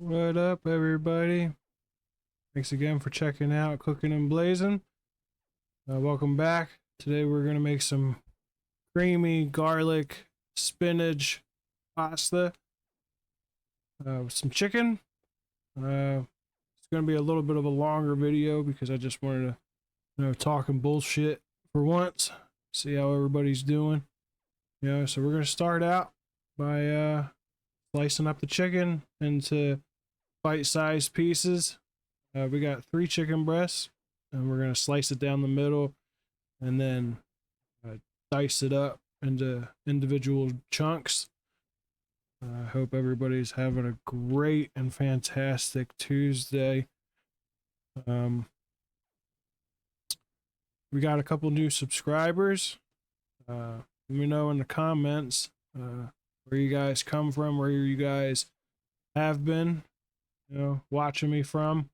What up, everybody? Thanks again for checking out Cooking and Blazin. Welcome back. Today we're gonna make some creamy garlic spinach pasta with some chicken. It's gonna be a little bit of a longer video because I just wanted to, talking bullshit for once. See how everybody's doing. So we're gonna start out by slicing up the chicken into bite-sized pieces. We got 3 chicken breasts, and we're gonna slice it down the middle, and then dice it up into individual chunks. I hope everybody's having a great and fantastic Tuesday. We got a couple new subscribers. Let me know in the comments where you guys come from, where you guys have been, watching me from.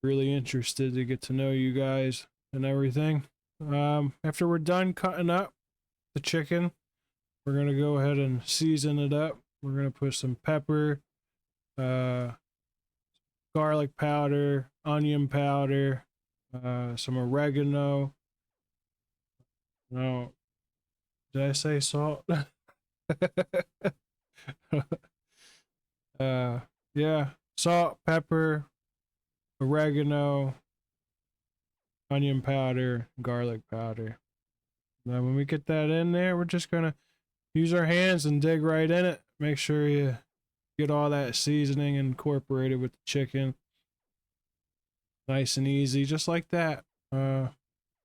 Really interested to get to know you guys and everything. After we're done cutting up the chicken, we're gonna go ahead and season it up. We're gonna put some pepper, garlic powder, onion powder, some oregano. No, did I say salt? Yeah, salt, pepper, oregano, onion powder, garlic powder. Now when we get that in there, we're just gonna use our hands and dig right in it. Make sure you get all that seasoning incorporated with the chicken. Nice and easy, just like that. If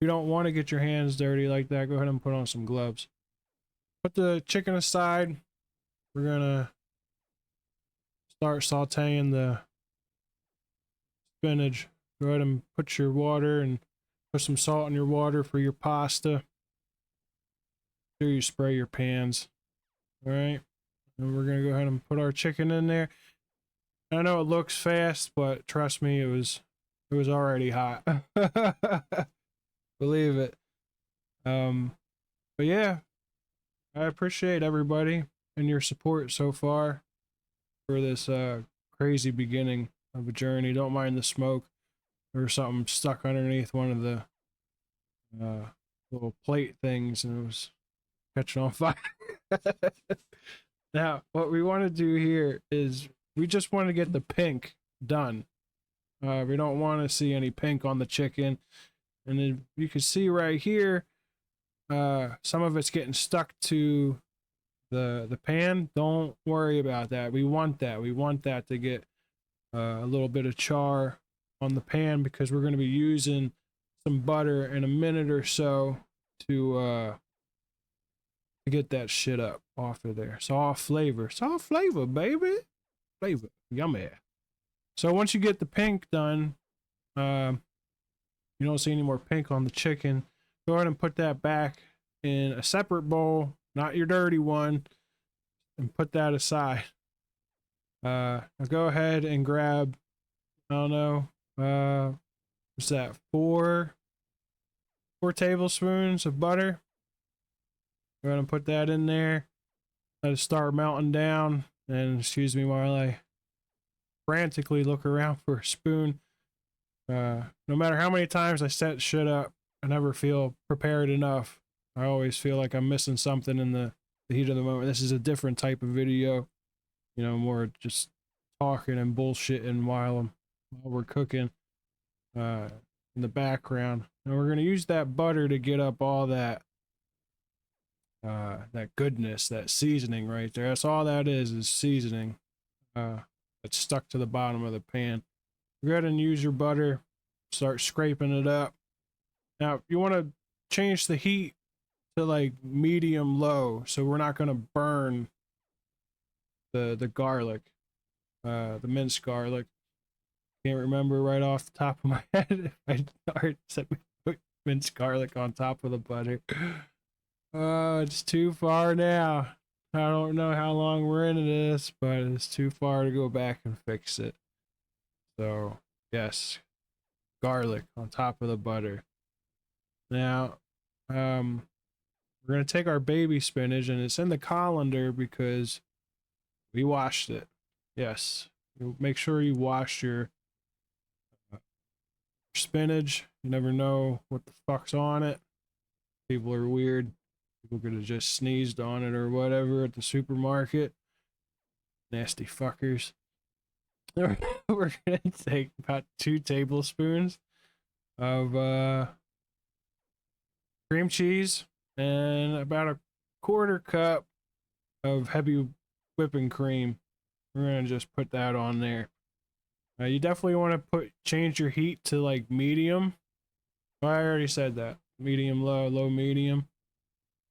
you don't want to get your hands dirty like that, go ahead and put on some gloves. Put the chicken aside. We're gonna start sauteing the spinach. Go ahead and put your water and put some salt in your water for your pasta. Sure you spray your pans. All right, and we're gonna go ahead and put our chicken in there. I know it looks fast, but trust me, it was already hot. Believe it. But yeah, I appreciate everybody and your support so far for this crazy beginning of a journey. Don't mind the smoke. There was something stuck underneath one of the little plate things, and it was catching on fire. Now, what we want to do here is we just want to get the pink done. We don't want to see any pink on the chicken. And then you can see right here, some of it's getting stuck to the pan. Don't worry about that. We want that. We want that to get a little bit of char on the pan, because we're going to be using some butter in a minute or so to get that shit up off of there. Soft flavor, baby. Flavor, yummy. So once you get the pink done, you don't see any more pink on the chicken, go ahead and put that back in a separate bowl, not your dirty one, and put that aside. Now go ahead and grab, I don't know, what's that, 4 tablespoons of butter. Go ahead and put that in there. Let it start melting down. And excuse me while I frantically look around for a spoon. No matter how many times I set shit up, I never feel prepared enough. I always feel like I'm missing something in the heat of the moment. This is a different type of video, more just talking and bullshitting while we're cooking in the background. And we're gonna use that butter to get up all that goodness, that seasoning right there. That's all that is seasoning that's stuck to the bottom of the pan. Go ahead and use your butter, start scraping it up. Now you want to change the heat to like medium low, so we're not going to burn the garlic, the minced garlic. Can't remember right off the top of my head if I already said we put minced garlic on top of the butter. Oh, it's too far now. I don't know how long we're into this, but it's too far to go back and fix it. So, yes, garlic on top of the butter. Now, we're going to take our baby spinach, and it's in the colander because we washed it. Yes. You make sure you wash your spinach. You never know what the fuck's on it. People are weird. People could have just sneezed on it or whatever at the supermarket. Nasty fuckers. We're gonna take about 2 tablespoons of cream cheese and about a quarter cup of heavy whipping cream. We're gonna just put that on there. You definitely want to change your heat to like medium. Oh, I already said that. Medium, low, low, medium.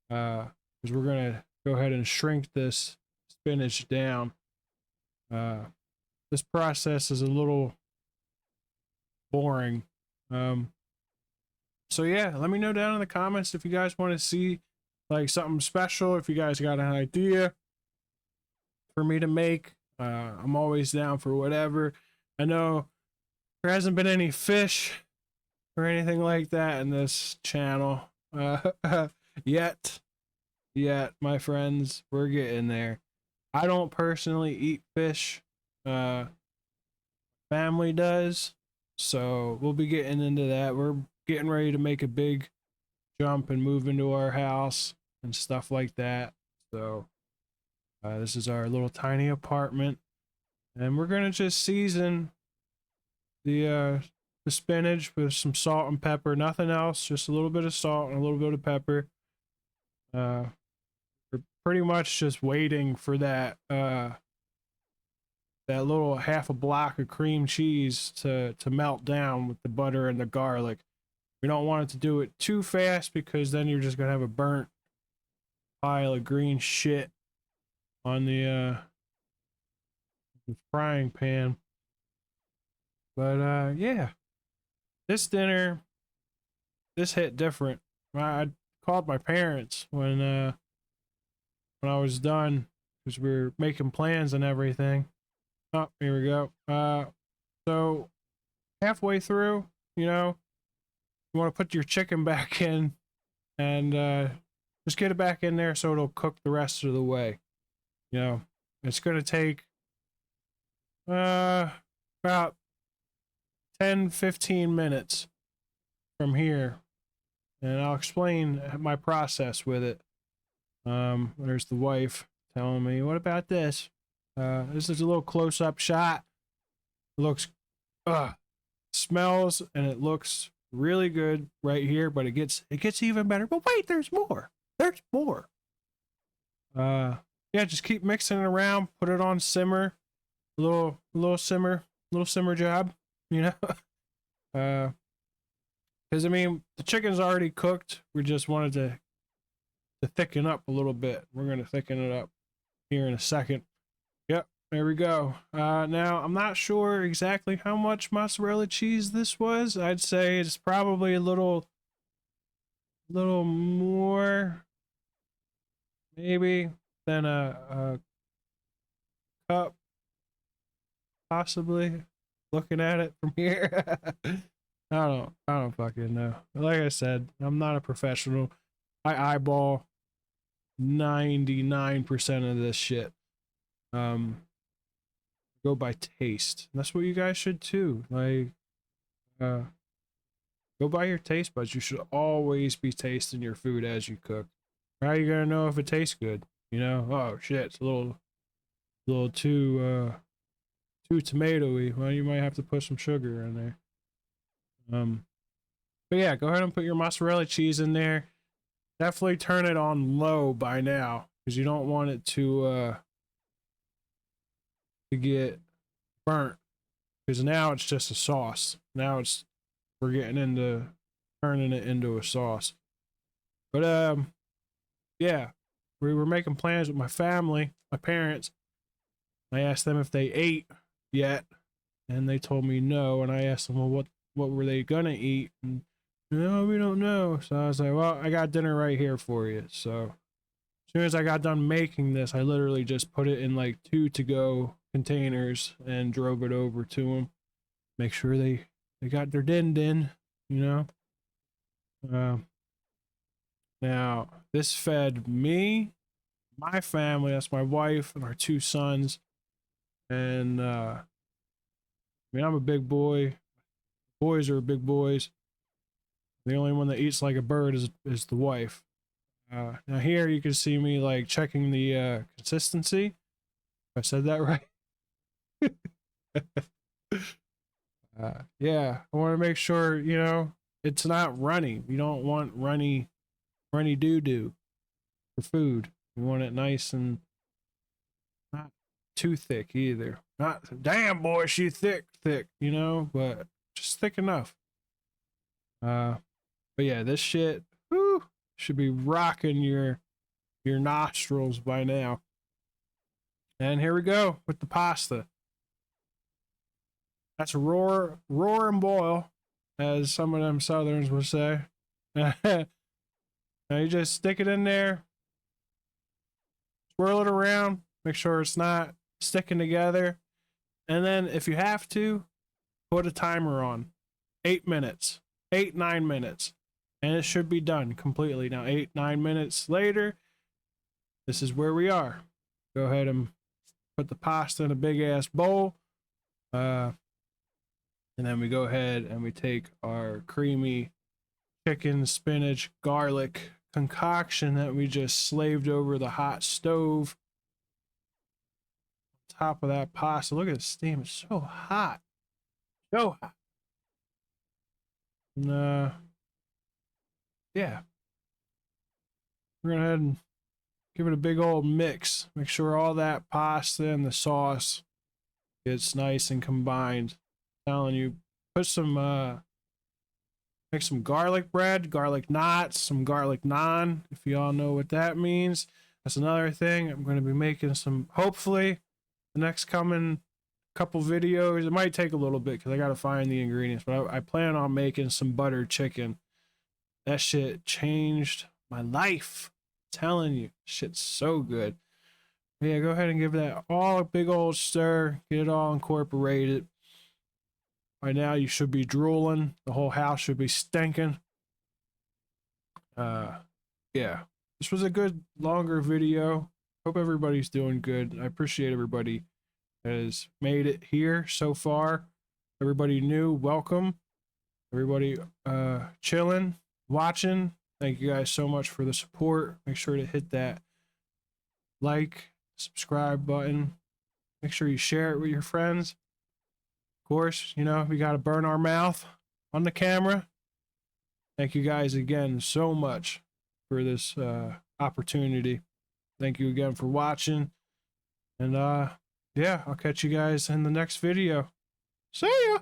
Because we're gonna go ahead and shrink this spinach down. This process is a little boring. So yeah, let me know down in the comments if you guys want to see like something special. If you guys got an idea for me to make, I'm always down for whatever. I know there hasn't been any fish or anything like that in this channel yet. My friends, we're getting there. I don't personally eat fish. Family does, so we'll be getting into that. We're getting ready to make a big jump and move into our house and stuff like that. So this is our little tiny apartment, and we're gonna just season the spinach with some salt and pepper. Nothing else, just a little bit of salt and a little bit of pepper. We're pretty much just waiting for that that little half a block of cream cheese to melt down with the butter and the garlic. We don't want it to do it too fast because then you're just gonna have a burnt pile of green shit on the frying pan. But yeah, this dinner, this hit different. I called my parents when I was done because we were making plans and everything. Oh, here we go. So halfway through, you know, you want to put your chicken back in and just get it back in there so it'll cook the rest of the way. You know, it's gonna take about 10-15 minutes from here, and I'll explain my process with it. There's the wife telling me, what about this? This is a little close-up shot. It looks smells and it looks really good right here, but it gets even better. But wait, there's more. There's more. Yeah, just keep mixing it around, put it on simmer. Little simmer job, you know. Because I mean the chicken's already cooked. We just wanted to thicken up a little bit. We're gonna thicken it up here in a second. Yep, there we go. Now I'm not sure exactly how much mozzarella cheese this was. I'd say it's probably a little more maybe than a cup, possibly. Looking at it from here. I don't fucking know. Like I said, I'm not a professional. I eyeball 99% of this shit. Go by taste. And that's what you guys should too. Like go by your taste buds. You should always be tasting your food as you cook. How are you gonna know if it tastes good? You know, oh shit, it's a little too tomatoey. Well, you might have to put some sugar in there. But yeah, go ahead and put your mozzarella cheese in there. Definitely turn it on low by now because you don't want it to get burnt. Because now it's just a sauce. Now we're getting into turning it into a sauce. But yeah, we were making plans with my family, my parents. I asked them if they ate yet, and they told me no. And I asked them, well, what were they gonna eat? And no, we don't know. So I was like, well, I got dinner right here for you. So as soon as I got done making this, I literally just put it in like 2 to-go containers and drove it over to them. Make sure they got their din, you know. Now this fed me, my family, that's my wife and our 2 sons, And I mean, I'm a big boy. Boys are big boys. The only one that eats like a bird is the wife. Now here you can see me like checking the consistency. I said that right. Yeah, I want to make sure, you know, it's not runny. You don't want runny doo doo for food. You want it nice and not too thick either. Not damn boy, she thick, you know, but just thick enough. But yeah, this shit, whew, should be rocking your nostrils by now. And here we go with the pasta. That's roar and boil, as some of them Southerns would say. Now you just stick it in there, swirl it around, make sure it's not sticking together, and then if you have to, put a timer on. 8 minutes, 9 minutes, and it should be done completely. Now 9 minutes later, this is where we are. Go ahead and put the pasta in a big ass bowl. And then we go ahead and we take our creamy chicken, spinach, garlic concoction that we just slaved over the hot stove. On top of that pasta. Look at the steam. It's so hot. So hot. And yeah. We're gonna go ahead and give it a big old mix. Make sure all that pasta and the sauce gets nice and combined. I'm telling you, put some make some garlic bread, garlic knots, some garlic naan, if you all know what that means. That's another thing. I'm going to be making some, hopefully, the next coming couple videos. It might take a little bit because I got to find the ingredients, but I plan on making some buttered chicken. That shit changed my life. I'm telling you, shit's so good. But yeah, go ahead and give that all a big old stir. Get it all incorporated. By now you should be drooling. The whole house should be stinking. Yeah. This was a good longer video. Hope everybody's doing good. I appreciate everybody that has made it here so far. Everybody new, welcome. Everybody chilling, watching. Thank you guys so much for the support. Make sure to hit that like, subscribe button. Make sure you share it with your friends. Course, you know, we got to burn our mouth on the camera. Thank you guys again so much for this opportunity. Thank you again for watching. And yeah, I'll catch you guys in the next video. See ya!